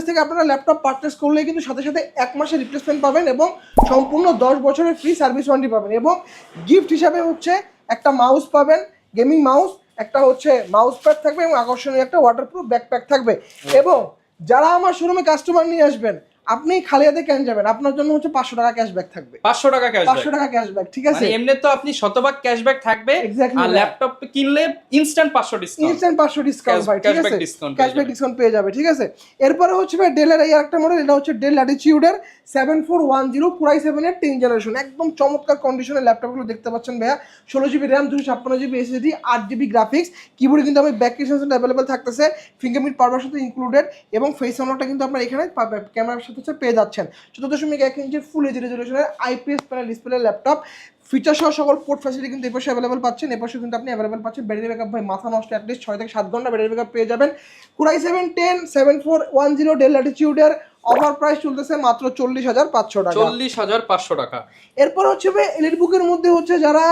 থেকে আপনারা laptop purchase করলে কিন্তু সাথে সাথে 1 মাসের রিপ্লেসমেন্ট পাবেন এবং সম্পূর্ণ 10 বছরের ফ্রি সার্ভিস ওয়ারেন্টি পাবেন এবং গিফট হিসাবে হচ্ছে একটা মাউস পাবেন, গেমিং মাউস, একটা হচ্ছে মাউস প্যাড থাকবে এবং আকর্ষণীয় একটা ওয়াটারপ্রুফ ব্যাকপ্যাক থাকবে। এবং যারা আমার শোরুমে কাস্টমার নিয়ে আসবেন, আপনি খালি হাতে কেন যাবেন, আপনার জন্য হচ্ছে 500 টাকা ক্যাশব্যাক থাকবে। 500 টাকা ক্যাশব্যাক, 500 টাকা ক্যাশব্যাক, ঠিক আছে? মানে এমনি তো আপনি শতভাগ ক্যাশব্যাক থাকবে, আর ল্যাপটপ কিনলে ইনস্ট্যান্ট 500 ডিসকাউন্ট, ইনস্ট্যান্ট 500 ডিসকাউন্ট ভাই, ঠিক আছে? ক্যাশব্যাক ডিসকাউন্ট পেয়ে যাবে, ঠিক আছে? এরপরে হচ্ছে ভাই ডেলের এই আরেকটা মডেল, এটা হচ্ছে ডেল ল্যাটিটিউডের 7410 Core i7 এর 10 জেনারেশন। একদম চমৎকার কন্ডিশনের ল্যাপটপগুলো দেখতে পাচ্ছেন ভাইয়া। 16GB RAM, 256GB SSD, 8GB graphics. কিবোর্ডে কিন্তু আমি ব্যাক সেন্সর অ্যাভেলেবল থাকতেছে, ফিঙ্গারপ্রিন্ট পাওয়ার সাথে ইনক্লুডেড এবং ফেস আনলকটা কিন্তু আপনারা এখানে ক্যামেরার সাথে পেয়ে যাচ্ছেন। 14.1 ইঞ্চির ফুল এইচডি রেজোলিউশনের IPS panel display laptop, feature সহ সকল পোর্ট ফ্যাসিলিটি কিন্তু এপাশে অ্যাভেলেবল পাচ্ছেন। এপাশে কিন্তু আপনি অ্যাভেলেবল পাচ্ছেন ব্যাটারি ব্যাকআপ ভাই মাথা নষ্ট, অ্যাটলিস্ট 6 থেকে 7 ঘন্টা ব্যাটারি ব্যাকআপ পেয়ে যাবেন। Core i7 10 7410 ডেল ল্যাটিটিউডের অফার প্রাইস চলতেছে মাত্র 40,500 টাকা। 40,500 টাকা। এরপর হচ্ছে ভাই এলিট বুকের মধ্যে হচ্ছে যারা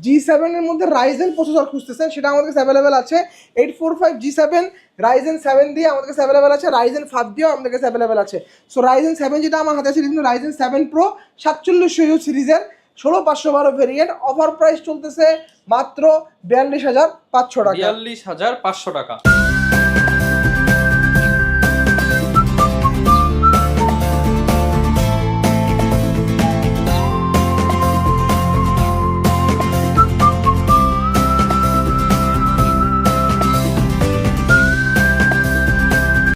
G7 এর মধ্যে রাইজেন প্রসেসর খুঁজতেছেন, সেটা আমাদের কাছে অ্যাভেলেবেল আছে। 845 G7 রাইজেন 7 দিয়ে আমাদের কাছে অ্যাভেলেবেল আছে, রাইজেন 5 দিয়েও আমাদের কাছে অ্যাভেলেবেল আছে। সো রাইজেন 7 যেটা আমার হাতে আছে কিন্তু রাইজেন 7 প্রো 4700 সিরিজের 16512 ভেরিয়েন্ট, অফার প্রাইস চলতেছে মাত্র 42,500 টাকা। 42,500 টাকা।